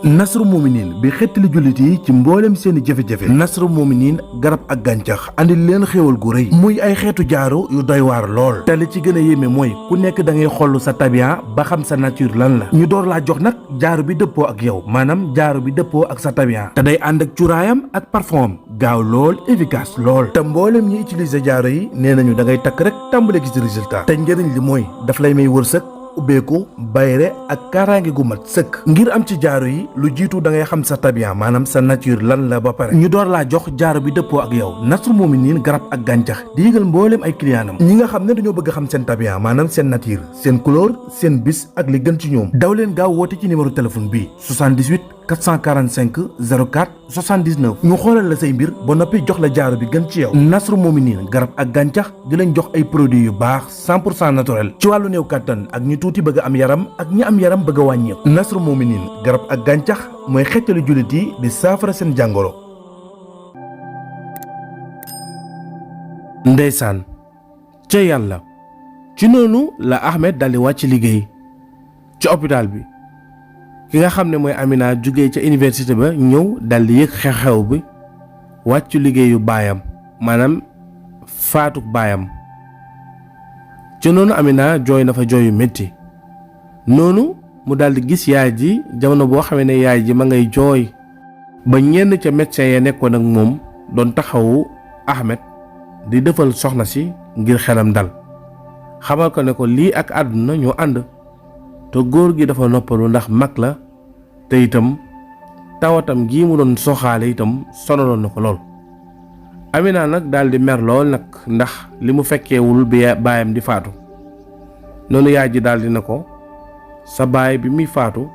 Nasru Mominin bi xettali jullit yi ci mboolem seeni jafe-jafe. Nasru Mominin garab ak gàncax andil leen xéewal gu rëy muy ay xeetu jaaro yu doy waar lool te li ci gën a yéeme mooy ku nekk da ngay xoll sa tabian ba xam sa nature lan la ñu door laa jox nag jaaro bi dëppoo ak yow maanaam jaaro bi dëppoo ak sa tabian te day ànd ak cuuraayam ak parfum gaaw lool efficace lool te mboolem ñi utiliser jaaro yi nee nañu da ngay takk rek tàmbale gis résultat te njëriñ li mooy daf lay may wërsëg ubbeeku bayre ak kaaraange gu mat sëkk ngir am ci jaaro yi lu jiitu da ngay xam sa tabian maanaam sa nature lan la ba pare ñu door laa jox jaaro bi dëppoo ak yow. Nasru Mominin garab ak gàncax di yëgal mbooleem ay clientam ñi nga xam ne dañoo bëgg xam seen tabian maanaam seen nature seen couleur seen bis ak li gën ci ñoom daw leen gaaw woote ci numéro téléphone bi 78 445 04 79 ñu xoolal la say mbir ba noppi jox la jaaro bi gën ci yow. Nasru Mominin garab ak gàncax di leen jox ay produits yu baax 100% naturel ci wàllu néew kàttan ak ñi tuuti bëgg am yaram ak ñi am yaram bëgg a wàññeeku. Nasru Mominin garab ak gàncax mooy xettali jullit yi di saafara seen jàngoro. Ndeysaan ca yàlla ci noonu la Ahmed daldi wàcc liggéey ci hôpital bi. ki nga xam ne mooy Amina jógee ca université ba ñëw daldi yëg xew-xew bi wàccu liggéeyu baayam maanaam faatuk baayam ci noonu Amina jooy na fa jooy yu métti noonu mu daldi gis yaay ji jamono boo xamee ne yaay ji ma ngay jooy ba ñenn ca médecin ya nekkoon ak moom doon taxawu Ahmed di defal soxna si ngir xelam dal xamal ko ne ko lii ak àdduna ñoo ànd te góor gi dafa noppalu ndax mag la te itam tawatam gii mu doon soxaale itam sonaloon na ko lool. Amina nag daal di mer lool nag ndax li mu fekkeewul bi baayam di faatu noonu yaay ji daal di na ko sa baay bi muy faatu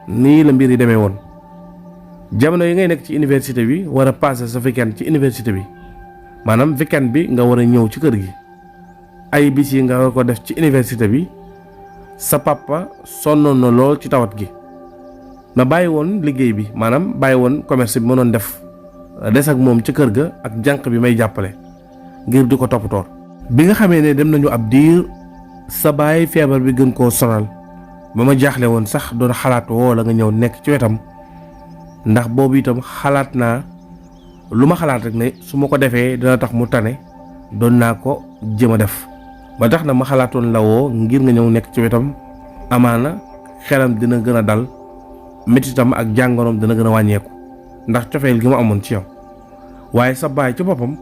nii la mbir yi demee woon jamono yi ngay nekk ci université bi war a passer sa weekend ci université bi maanaam weekend bi nga war a ñëw ci kër gi ay bis yi nga war ko def ci université bi. sa papa sonnoon na lool ci tawat gi ma bàyyi woon liggéey bi maanaam bàyyi woon commerce bi ma doon def des ak moom ci kër ga ak jànq bi may jàppale ngir di ko toppatoor bi nga xamee ne dem nañu ab diir sa baay feebar bi gën koo sonal ba ma jaaxle woon sax doon xalaat woo la nga ñëw nekk ci wetam ndax boobu itam xalaat naa lu ma xalaat rek ne su ma ko defee dina tax mu tane doon naa ko jéem a def ba tax na ma xalaatoon la woo ngir nga ñëw nekk ci wetam amaana xelam dina gën a dal mettitam ak jàngoroom dina gën a wàññeeku ndax cofeel gi ma amoon ci yow waaye sa baay ci boppam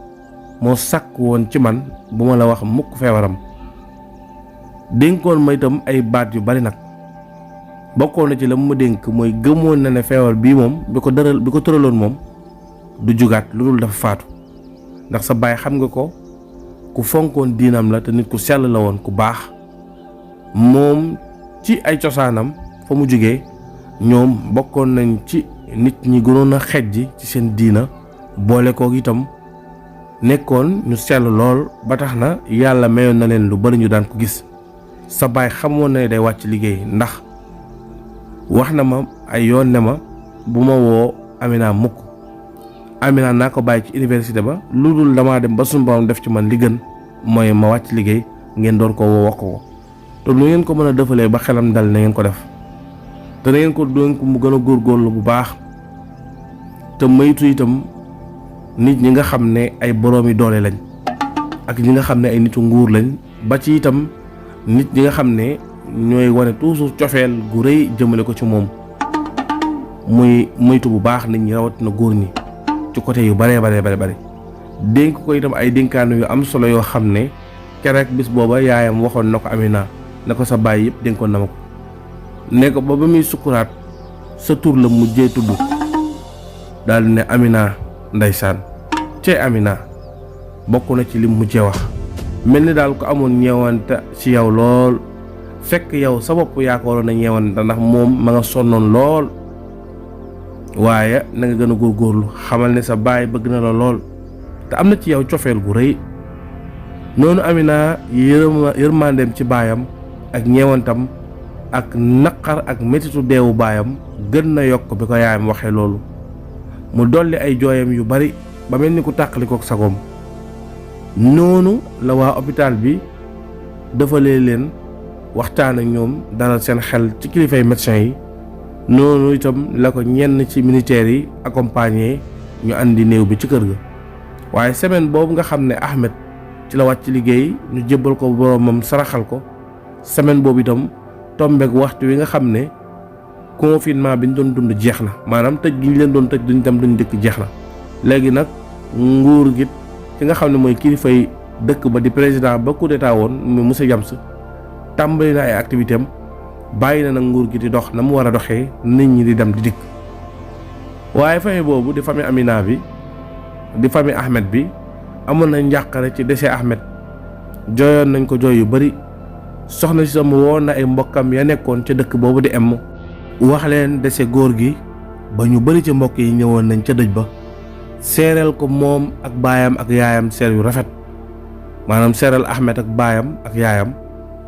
moo sàkk woon ci man bu ma la wax mukk feebaram dénkoon ma itam ay baat yu bari nag bokkoon na ci la mu ma dénk mooy gëmoon na ne feebar bii moom bi ko tëraloon moom du jugaat lu dul dafa faatu ndax sa baay xam nga ko ku fonkoon diinam la te nit ku sell la woon ku baax moom ci ay cosaanam fa mu jógee ñoom bokkoon nañ ci nit ñi gënoon a xejji ci seen diina boole kook itam nekkoon ñu sell lool ba tax na yàlla mayoon na leen lu bari ñu daan ko gis sa baay xamoon na ne day wàcc liggéey ndax wax na ma ay yoon ne ma bu ma woo Amina mukk Amina naa ko bàyyi ci université ba lu dul damaa dem ba suñu borom def ci man li gën mooy ma wàcc liggéey ngeen doon ko woo wax ko te lu ngeen ko mën a defalee ba xelam dal na ngeen ko def te na ngeen ko doon ko mu gën a góorgóorlu bu baax te maytu itam nit ñi nga xam ne ay boroomi doole lañ ak ñi nga xam ne ay nitu nguur lañ ba ci itam nit ñi nga xam ne ñooy wane toujours cofeel gu rëy jëmale ko ci moom muy moytu bu baax nit ñi rawatina góor ñi ci côté yu bare dénk ko itam ay dénkaanu yu am solo yoo xam ne keroog bis booba yaayam waxoon na ko Amina na ko sa baay yëpp dénkoon na ma ko ne ko ba muy sukkuraat sa tur la mujjee tudd daal di ne Amina ndeysaan cee Amina bokk na ci lim mujjee wax mel ni daal ko amoon ñeewante ci yow lool fekk yow sa bopp yaa ko waroon a ñeewante ndax moom ma nga sonnoon lool waaye na nga gën a góorgóorlu xamal ne sa baay bëgg na la lool te am na ci yow cofeel gu rëy noonu Amina yërmandeem ci baayam ak ñeewantam ak naqar ak mettitu deewu baayam gën na yokk bi ko yaayam waxee loolu mu dolli ay jooyam yu bari ba mel ni ku tàqalikook sagoom noonu la waa hôpital bi defalee leen waxtaan ak ñoom dalal seen xel ci kilifay médecin yi noonu itam la ko ñenn ci militaires yi accompagner ñu andi néew bi ci kër ga. waaye semaine boobu nga xam ne Ahmed ci la wàcc liggéey ñu jébbal ko boromam saraxal ko semaine boobu itam tombeek waxtu wi nga xam ne confinement bi ñu doon dund jeex na maanaam tëj gi ñu leen doon tëj duñ dem duñ dëkk jeex na. léegi nag nguur gi ki nga xam ne mooy kilifay dëkk ba di président ba coup d'état woon mu Moussa Diamse tàmbali na ay activité am bàyyi na nag nguur gi di dox na mu war a doxee nit ñi di dem di dikk. waaye famille boobu di famille Amina bi di famille Ahmed bi amoon na njàqare ci décès Ahmed jooyoon nañ ko jooy yu bari. soxna si sama woon na ay mbokkam ya nekkoon ca dëkk boobu di em wax leen décès góor gi ba ñu bari ci mbokk yi ñëwoon nañ ca dëj ba seereel ko moom ak baayam ak yaayam seer yu rafet maanaam seereel Ahmed ak baayam ak yaayam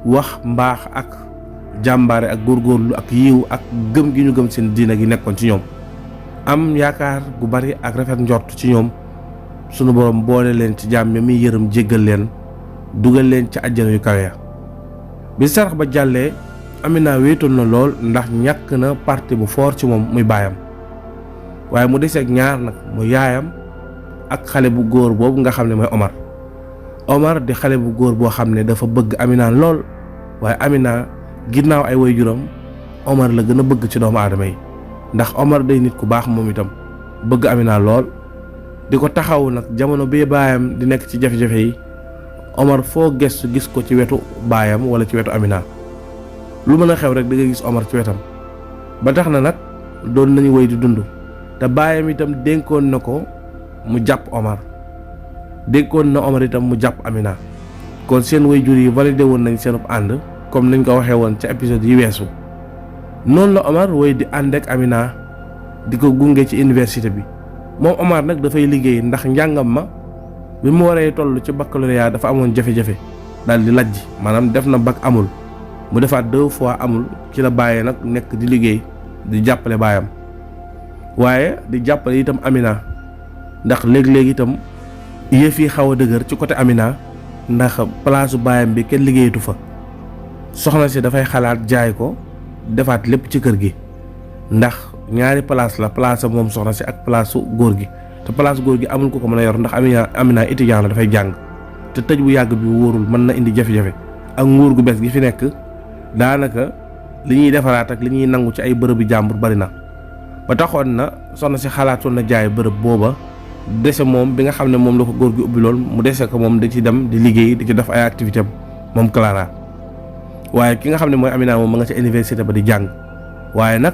wax mbaax ak jàmbaare ak góorgóorlu ak yiw ak gëm gi ñu gëm seen diina gi nekkoon ci ñoom am yaakaar gu bari ak rafet njort ci ñoom sunu borom boole leen ci jaam mi yërëm jéggal leen dugal leen ci àjjana yu kawe. bi sarax ba jàllee Amina wéetoon na lool ndax ñàkk na parti bu fort ci moom muy baayam waaye mu deseeg ñaar nag mu yaayam ak xale bu góor boobu nga xam ne mooy Omar di xale bu góor boo xam ne dafa bëgg Amina lool waaye Amina ginnaaw ay waajuram Omar la gën a bëgg ci doomu aadama yi ndax Omar day nit ku baax moom itam bëgg Amina lool di ko taxaw nag jamono bi baayam di nekk ci jafe-jafe yi Omar foo gestu gis ko ci wetu baayam wala ci wetu Amina lu mën a xew rek da nga gis Omar ci wetam ba tax na nag doon nañu wéy di dund te baayam itam dénkoon na ko mu jàpp Omar dénkoon na Omar itam mu jàpp Amina kon seen waajur yi validé woon nañ seenub ànd comme niñ ko waxee woon ca épisode yi weesu noonu la Omar wéy di ànd ak Amina di ko gunge ci université bi moom Omar nag dafay liggéey ndax njàngam ma bi mu waree toll ci baccalauréat dafa amoon jafe-jafe daal di lajj maanaam def na bac amul mu defaat 2 fois amul ci la bàyyee nag nekk di liggéey di jàppale baayam waaye di jàppale itam Amina ndax léeg-léeg itam yëf yi xaw a dëgër ci côté Amina ndax palaasu baayam bi kenn liggéeyatu fa soxna si dafay xalaat jaay ko defaat lépp ci kër gi ndax ñaari place la place moom soxna si ak palaasu góor gi te place góor gi amul ko mën a yor ndax Amina étudiant la dafay jàng te tëj bu yàgg bi wóorul mën na indi jafe-jafe ak nguur gu bees gi fi nekk daanaka li ñuy defaraat ak li ñuy nangu ci ay bërëbu jàmbur bari na ba taxoon na soxna si xalaatoon na jaay bërëb booba dese moom bi nga xam ne moom la ko góor gi ubbi lool mu dese ko moom da ci dem di liggéey di ci def ay activité moom Clara waaye ki nga xam ne mooy Amina moom ma nga ca université ba di jàng waaye nag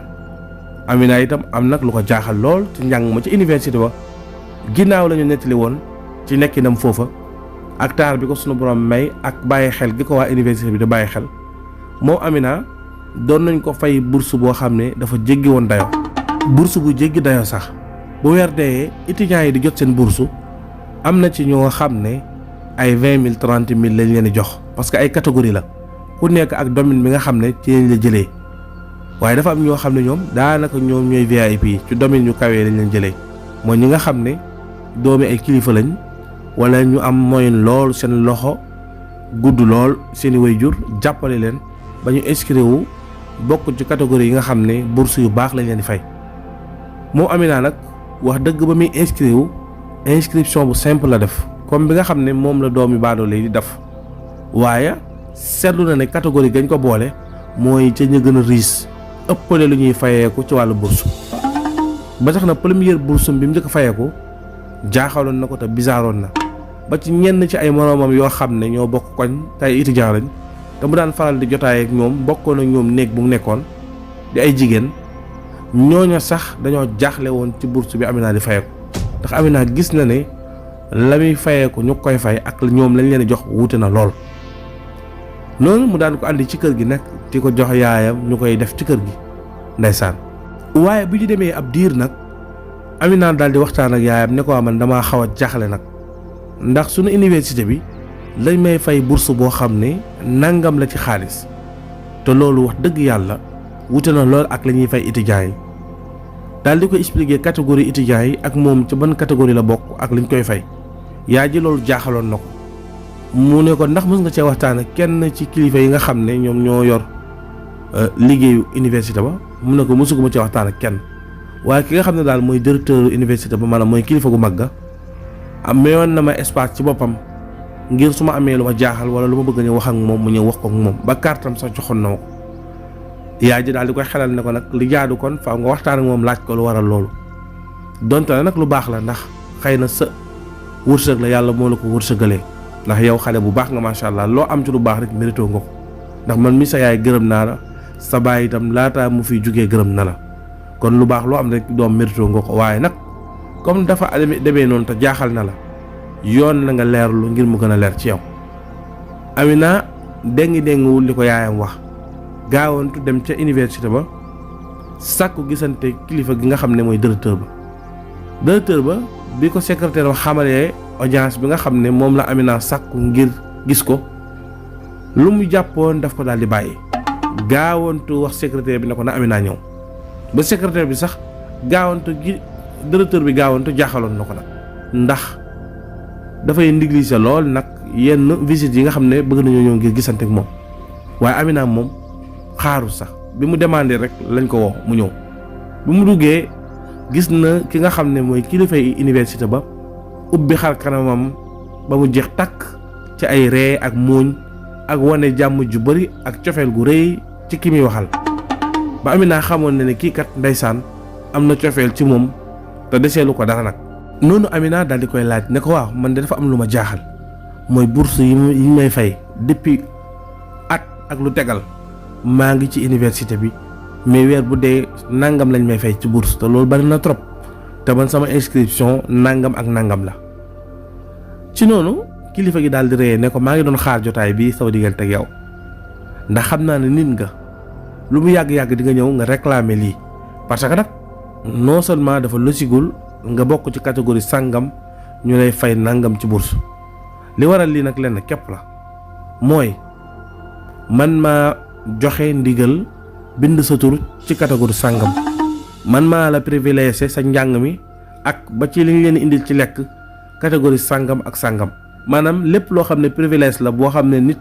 Amina itam am nag lu ko jaaxal lool ci njàng ma ci université ba ginnaaw la ñu nettali woon ci nekkinam foofa ak taar bi ko sunu borom may ak bàyyi xel gi ko waa université bi di bàyyi xel moom Amina doon nañ ko fay bourse boo xam ne dafa jéggi woon dayo bourse bu jéggi dayo sax bu weer dee étudiants yi di jot seen bourse am na ci ñoo xam ne ay 20 000 30 000 lañ leen di jox parce que ay catégorie la ku nekk ak domaine bi nga xam ne ci lañ la jëlee waaye dafa am ñoo xam ne ñoom daanaka ñoom ñooy VIP ci domaine ñu kawee lañ leen jëlee mooy ñi nga xam ne doomi ay kilifa lañ wala ñu am moyen lool seen loxo gudd lool seeni waajur jàppale leen ba ñu inscrire wu bokk ci catégorie yi nga xam ne bourse yu baax lañ leen di fay moom Amina nag wax dëgg ba muy inscrire wu inscription bu simple la def comme bi nga xam ne moom la doomi baadoole yi di def waaye seetlu na ne catégorie gañ ko boole mooy ca ñu gën a riche ëppale lu ñuy fayeeku ci wàllu bourse ba tax na première bourse bi mu njëkk fayeeku jaaxaloon na ko te bizarroon na ba ci ñenn ci ay moroomam yoo xam ne ñoo bokk koñ te ay étudiant lañ te mu daan faral di jotaay ak ñoom bokkoon ak ñoom néeg bu mu nekkoon di ay jigéen ñooña sax dañoo jaaxle woon ci bourse bi Amina di fayeeku ndax Amina gis na ne la muy fayeeku ñu koy fay ak ñoom lañ leen di jox wuute na lool noonu mu daan ko andi ci kër gi nag di ko jox yaayam ñu koy def ci kër gi ndeysaan waaye bu ñu demee ab diir nag Amina daal di waxtaan ak yaayam ne ko man damaa xaw a jaaxle nag ndax suñu université bi lañ may fay bourse boo xam ne nangam la ci xaalis te loolu wax dëgg yàlla wute na lool ak la ñuy fay étudiants yi daal di ko expliquer catégorie étudiants yi ak moom ci ban catégorie la bokk ak liñ koy fay yaay ji loolu jaaxaloon na ko mu ne ko ndax mës nga cee waxtaan ak kenn ci kilifa yi nga xam ne ñoom ñoo yor liggéeyu université ba mu ne ko mosuguma ci waxtaan ak kenn waaye ki nga xam ne daal mooy directeur université ba maanaam mooy kilifa gu mag ga am mayoon na ma espace ci boppam ngir su ma amee lu ma jaaxal wala lu ma bëgg a ñëw wax ak moom mu ñëw wax ko ak moom ba kartam sax joxoon na ma ko. yaay ji daal di koy xelal ne ko nag li jaadu kon faaw nga waxtaan ak moom laaj ko lu waral loolu donte nag lu baax la ndax xëy na sa wërsëg la yàlla moo la ko wërsëgalee ndax yow xale bu baax nga macha allah loo am ci lu baax rek mérité nga ko ndax man mi sa yaay gërëm naa la sa baay itam laataa mu fiy jugee gërëm na la kon lu baax loo am rek doom mérité nga ko waaye nag comme dafa demee noonu te jaaxal na la yoon na nga leerlu ngir mu gën a leer ci yow. Amina déngiwul li ko yaayam wax gaawantu dem ca université ba sàkku gisante kilifa gi nga xam ne mooy directeur ba bi ko secrétaire ba xamalee audience bi nga xam ne moom la Amina sàkku ngir gis ko lu mu jàppoon daf ko daal di bàyyi gaawantu wax secrétaire bi ne ko na Amina ñëw ba secrétaire bi sax gaawantu gi directeur bi gaawantu jaaxaloon na ko nag ndax dafay négliger lool nag yenn visite yi nga xam ne bëgg nañoo ñëw ngir gisante ak moom waaye Amina moom xaaru sax bi mu demandé rek lañ ko woo mu ñëw bi mu duggee gis na ki nga xam ne mooy kilifay université ba ubbi xar kanamam ba mu jeex takk ci ay ree ak muuñ ak wane jàmm ju bari ak cofeel gu rëy ci ki muy waxal ba Amina xamoon ne kii kat ndeysaan am na cofeel ci moom te deseelu ko dara nag. noonu Amina daal di koy laaj ne ko waaw man de dafa am lu ma jaaxal mooy bourse yi may fay depuis at ak lu tegal maa ngi ci université bi mais weer bu dee nangam lañ may fay ci bourse te loolu bari na trop te man sama inscription nangam ak nangam la. ci noonu kilifa gi daal di ree ne ko maa ngi doon xaar jotaay bi sama diggante ak yow ndax xam naa ne nit nga lu mu yàgg-yàgg di nga ñëw nga réclamer lii parce que nag non seulement dafa losigul nga bokk ci catégorie sàngam ñu lay fay nangam ci bourse li waral lii nag lenn képp la mooy man maa joxe ndigal bind sa tur ci catégorie sàngam man maa la privilégié sa njàng mi ak ba ci li ñu leen indil ci lekk catégorie sàngam ak sàngam maanaam lépp loo xam ne privilège la boo xam ne nit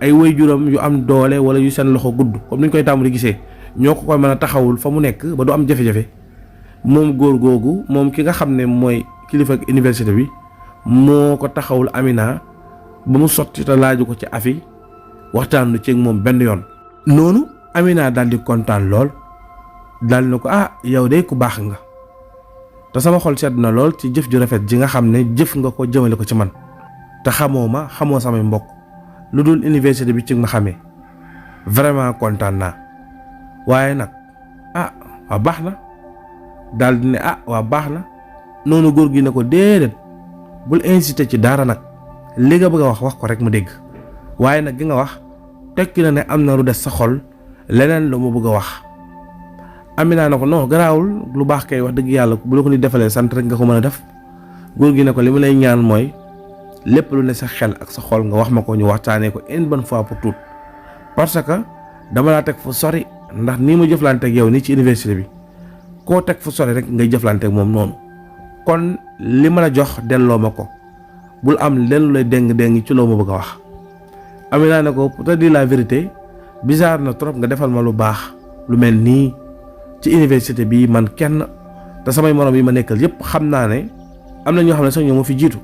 ay waajuram yu am doole wala yu seen loxo gudd comme ni ñu koy tàmbali gisee ñoo ko koy mën a taxawul fa mu nekk ba du am jafe-jafe moom góor googu moom ki nga xam ne mooy kilifa ak université bi moo ko taxawul Amina ba mu sotti te laaju ko ci afi waxtaanu ci moom benn yoon. noonu Amina daal di kontaan lool daal na ko yow de ku baax nga te sama xol sedd na lool ci jëf ju rafet ji nga xam ne jëf nga ko jëmale ko ci man te xamoo ma xamoo samay mbokk lu dul université bi ci ma xamee vraiment kontaan naa waaye nag waa baax na daal di ne waa baax na noonu góor gi ne ko déedéet bul incité ci dara nag li nga bëgg a wax ko rek mu dégg waaye nag gi nga wax tekki na ne am na lu des sa xol leneen lu mu bëgg a wax. Amina na ko non garaawul lu baax kay wax dëgg yàlla bu la ko ni defalee sant rek nga ko mën a def góor gi ne ko li ma lay ñaan mooy lépp lu ne sa xel ak sa xol nga wax ma ko ñu waxtaanee ko une bonne fois pour toutes parce que dama laa teg fu sori ndax nii ma jëflante ak yow nii ci université bi koo teg fu sori rek ngay jëflante ak moom noonu kon li ma la jox delloo ma ko bul am lenn lu lay déng ci loo ma bëgg a wax. Amina ne ko pour te dire la vérité bizarre na trop nga defal ma lu baax lu mel nii ci université bi man kenn te samay morom yi ma nekkal yépp xam naa ne am na ñoo xam ne sax ñoo ma fi jiitu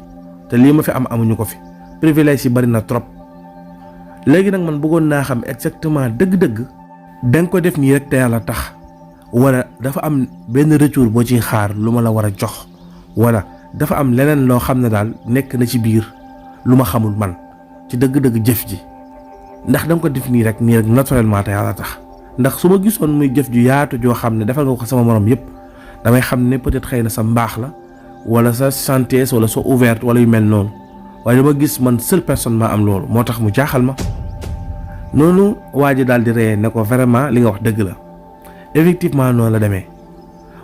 te lii ma fi am amuñu ko fi privilège yi bari na trop léegi nag man bëggoon naa xam exactement dëgg-dëgg danga ko def nii rek te yàlla tax wala dafa am benn retour boo ciy xaar lu ma la war a jox wala dafa am leneen loo xam ne daal nekk na ci biir lu ma xamul man ci dëgg-dëgg jëf ji ndax danga ko def nii rek naturellement te yàlla tax ndax su ma gisoon muy jëf ju yaatu joo xam ne defal nga ko sama morom yépp damay xam ne peut-être xëy na sa mbaax la wala sa gentillesse wala sa ouverte wala yu mel noonu waaye dama gis man seule personne maa am loolu moo tax mu jaaxal ma. noonu waa ji daal di ree ne ko vraiment li nga wax dëgg la effectivement noonu la demee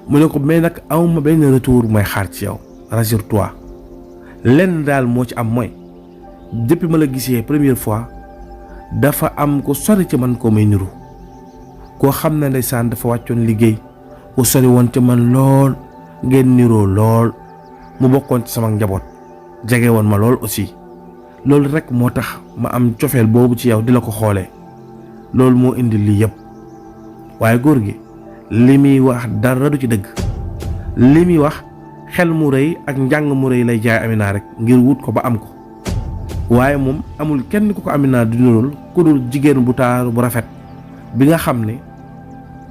mu ne ko mais nag awma benn retour mooy xaar ci yow rassure-toi lenn daal moo ci am mooy depuis ma la gisee première fois dafa am ko sori ci man koo may niru koo xam ne ndeysaan dafa wàccoon liggéey ku sori woon ci man lool ngeen niroo lool mu bokkoon ci sama njaboot jege woon ma lool aussi loolu rek moo tax ma am cofeel boobu ci yow di la ko xoolee loolu moo indi lii yëpp waaye góor gi li muy wax dara du ci dëgg. li muy wax xel mu rëy ak njàng mu rëy lay jaay Amina rek ngir wut ko ba am ko waaye moom amul kenn ku ko Amina di nuróol ku dul jigéen bu taaru bu rafet bi nga xam ne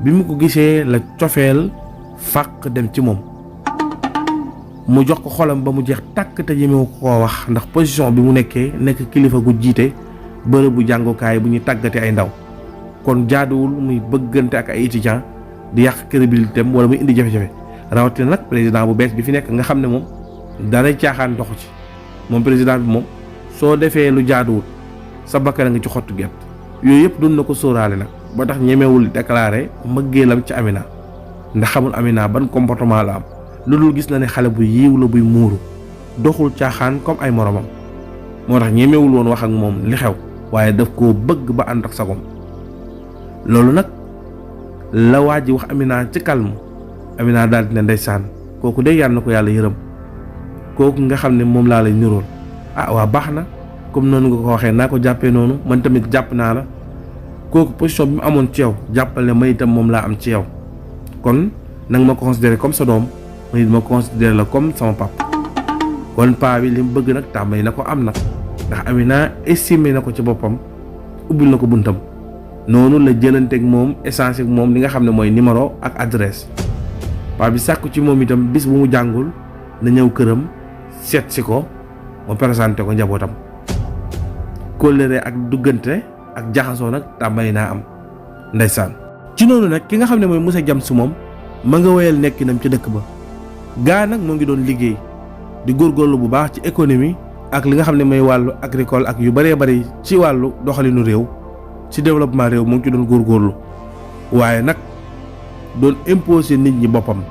bi mu ko gisee la cofeel fàq dem ci moom mu jox ko xolam ba mu jeex tàkk te ñemewu ko koo wax ndax position bi mu nekkee nekk kilifa gu jiite bërëbu jàngukaay bu ñuy tàggate ay ndaw kon jaaduwul muy bëggante ak ay étudiants di yàq crédibilité am wala muy indi jafe-jafe rawatina nag président bu bees bi fi nekk nga xam ne moom dara caaxaan doxu ci moom président bi moom soo defee lu jaaduwul sa bakkan nga ci xottu gert yooyu yëpp doon na ko sóoraale nag ba tax ñemewul déclaré mbëggeelam ci Amina ndax xamul Amina ban comportement la am lu dul gis na ne xale bu yiiw la buy muuru doxul caaxaan comme ay moromam moo tax ñemewul woon wax ak moom li xew waaye daf koo bëgg ba ànd ak sagom loolu nag la waa ji wax Amina ci calme Amina daal di ne ndeysaan kooku de yàlla na ko yàlla yërëm kooku nga xam ne moom laa lay nirool waa baax na comme noonu nga ko waxee naa ko jàppee noonu man tamit jàpp naa la kooku position bi mu amoon ci yow jàppal ne man itam moom laa am ci yow kon nanga ma considéré comme sa doom man it ma considéré la comme sama papa kon paa bi li mu bëgg nag tàmbali na ko am nag ndax Amina estimé na ko ci boppam ubbil na ko buntam noonu la jëlanteeg moom échange ak moom li nga xam ne mooy numéro ak adresse paa bi sàkku ci moom itam bis bu mu jàngul na ñëw këram seet si ko mu présenté ko njabootam kóllëre ak duggante ak jaxasoo nag tàmbali naa am ndeysaan ci noonu nag ki nga xam ne mooy Moussa Diams moom ma nga wéyal nekkinam ci dëkk ba gaa nag moo ngi doon liggéey di góorgóorlu bu baax ci économie ak li nga xam ne mooy wàllu agricole ak yu bëree bëri ci wàllu doxalinu réew ci développement réew mu ngi ci doon góorgóorlu waaye nag doon imposer nit ñi boppam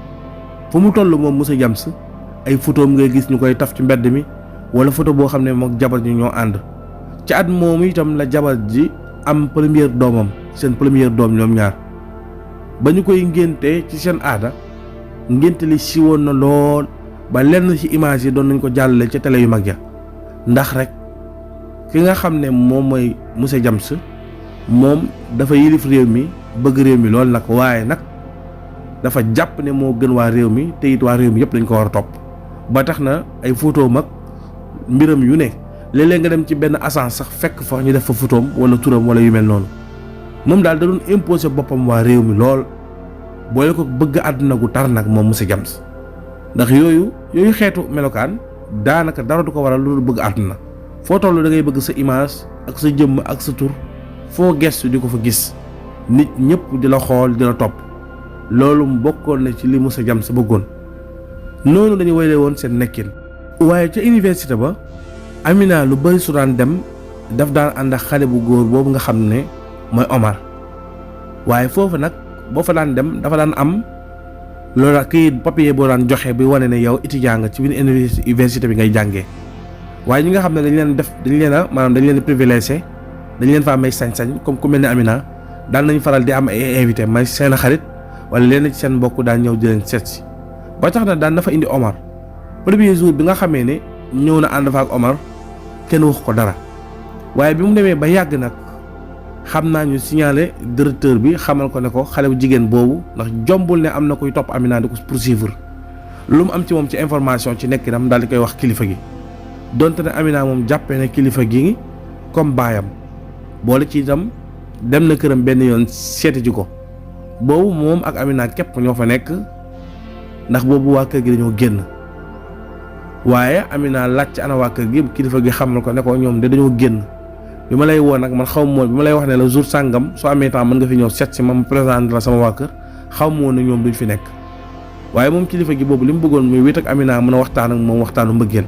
fu mu toll moom Moussa Diams ay photoom ngay gis ñu koy taf ci mbedd mi wala photo boo xam ne mook jabar ji ñoo ànd ci at moomu itam la jabar ji am première doomam seen première doom ñoom ñaar ba ñu koy ngénte ci seen aada ngénte li siiwoon na lool ba lenn ci image yi doon nañ ko jàllale ca télé yu mag ja ndax rek ki nga xam ne moom mooy Moussa Diams moom dafa yilif réew mi bëgg réew mi lool nag waaye nag dafa jàpp ne moo gën waa réew mi te it waa réew mi yëpp dañ ko war a topp ba tax na ay photo mag mbiram yu ne léeg-léeg nga dem ci benn agence sax fekk fa ñu def fa photoom wala turam wala yu mel noonu moom daal da doon imposer boppam waa réew mi lool boole ko bëgg àdduna gu tar nag moom Moussa Diams ndax yooyu xeetu melokaan daanaka dara du ko waral loolu bëgg àdduna foo toll da ngay bëgg sa image ak sa jëmm ak sa tur foo gestu di ko fa gis nit ñëpp di la xool di la topp loolu mu bokkoon na ci li Moussa Diams bëggoon noonu dañu wayle woon seen nekkin waaye ca université ba Amina lu bari su daan dem daf daan ànd ak xale bu góor boobu nga xam ne mooy Omar waaye foofu nag boo fa daan dem dafa daan am loolu kayit papier boo daan joxe bi wane ne yow étudiant nga ci biir université bi ngay jàngee waaye ñi nga xam ne dañ leen privilégié dañ leen fa may sañ-sañ comme ku mel ne Amina daan nañ faral di am ay invité may seen xarit wala leen ci seen mbokk daan ñëw di leen seet si ba tax na daan dafa indi Omar premier jour bi nga xamee ne ñëw na ànd fa ak Omar kenn wax ko dara waaye bi mu demee ba yàgg nag xam naa ñu signalé directeur bi xamal ko ne ko xale bu jigéen boobu ndax jombul ne am na koy topp Amina di ko poursuivre lu mu am ci moom ci information ci nekkinam daal di koy wax kilifa gi donte ne Amina moom jàppee ne kilifa gi comme baayam boole ci itam dem na këram benn yoon seeti ji ko boobu moom ak Amina képp ñoo fa nekk ndax boobu waa kër gi dañoo génn waaye Amina laaj ci ana waa kër gi kilifa gi xamal ko ne ko ñoom de dañoo génn bi ma lay woo nag man xaw ma woon bi ma lay wax ne la jour sàngam soo amee temps mën nga fi ñëw seet si ma présenté la sama waa kër xaw ma woon ne ñoom duñ fi nekk waaye moom kilifa gi boobu li mu bëggoon muy wét ak Amina mën a waxtaan ak moom waxtaanu mbëggeel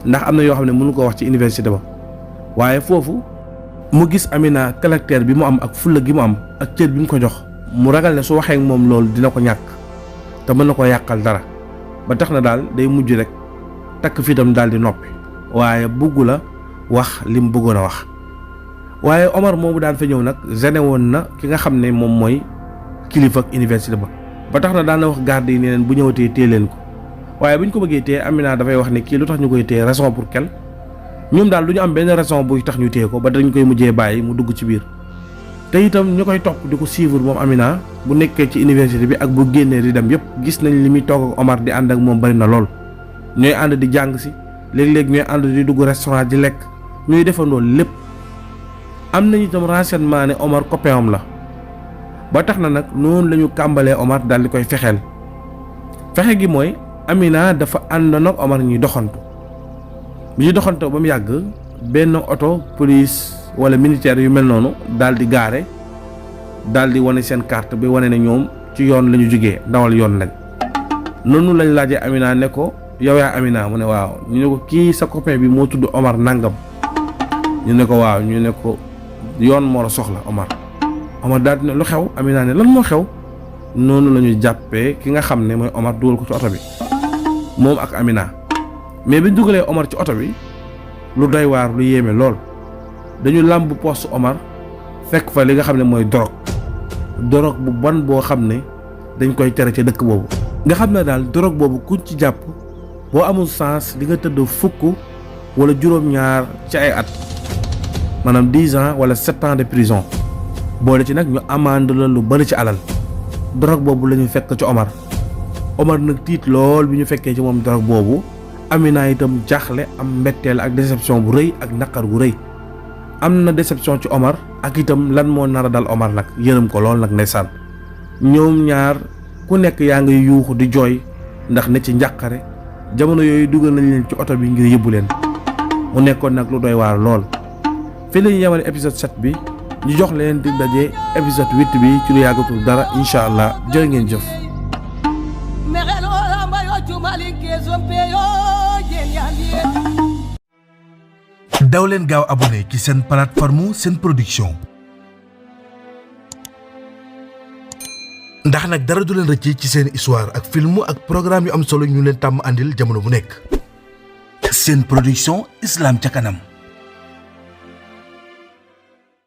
ndax am na yoo xam ne mënu ko wax ci université ba waaye foofu mu gis Amina caractère bi mu am ak fulla gi mu am ak cër bi mu ko jox mu ragal ne su waxee ak moom loolu dina ko ñàkk te mën na ko yàqal dara ba tax na daal day mujj rek takk fitam daal di noppi waaye buggu la wax li mu bëggoon a wax waaye Omar moomu daan fa ñëw nag gêné woon na ki nga xam ne moom mooy kilifa ak université ba tax na daan na wax garde yi ne leen bu ñëwatee téye leen ko waaye bu ñu ko bëggee téye Amina dafay wax ne kii lu tax ñu koy téye raison pour quelle ñoom daal du ñu am benn raison buy tax ñu téye ko ba dañ koy mujjee bàyyi mu dugg ci biir te itam ñu koy topp di ko suivre moom Amina bu nekkee ci université bi ak bu génnee di dem yëpp gis nañ li muy toog ak Omar di ànd ak moom bari na lool. ñooy ànd di jàng si léeg-léeg ñooy ànd di dugg restaurant di lekk ñuy defandoo lépp. am nañu itam renseignement ne Omar copain am la ba tax na nag noonu la ñu kàmbalee Omar daal di koy fexeel fexe gi mooy Amina dafa àndoon ak Omar ñuy doxantu bi ñu doxantoo ba mu yàgg benn oto police wala militaire yu mel noonu daal di gaare daal di wane seen carte bi wane ne ñoom ci yoon la ñu jógee dawal yoon lañ. noonu lañ laajee Amina ne ko yow yaa Amina mu ne waaw ñu ne ko kii sa copain bi moo tudd Omar nangam ñu ne ko waaw ñu ne ko yoon moo la soxla Omar daal di ne lu xew Amina ne lan moo xew. noonu la ñu jàppee ki nga xam ne mooy Omar dugal ko ci oto bi moom ak Amina mais bi dugalee Omar ci oto bi lu doy waar lu yéeme lool dañu làmb poste Omar fekk fa li nga xam ne mooy dorog bu bon boo xam ne dañ koy tere ci dëkk boobu. nga xam ne daal dorog boobu kuñ ci jàpp boo amul sens di nga tëdd fukk wala juróom-ñaar ci ay at maanaam 10 ans wala 7 ans de prison boole ci nag ñu amande la lu bari ci alal. dorog boobu la ñu fekk ci Omar nag tiit lool bi ñu fekkee ci moom dorog boobu Amina itam jaaxle am mbetteel ak déception bu rëy ak naqar gu rëy am na déception ci Omar ak itam lan moo nar a dal Omar nag yërëm ko lool nag ndeysaan ñoom ñaar ku nekk yaa ngi yuuxu di jooy ndax ne ci njàqare jamono yooyu dugal nañ leen ci oto bi ngir yóbbu leen mu nekkoon nag lu doy waar lool. fii la ñu yemale épisode 7 bi ñu jox leen di daje épisode 8 bi ci lu yàggatul dara incha allah jërë ngeen jëf. daw leen gaaw abonné ci seen plateforme seen production ndax nag dara du leen rëcc ci seen histoire ak film ak programme yu am solo ñu leen tàmm àndil jamono bu nekk. seen production Islam ca kanam.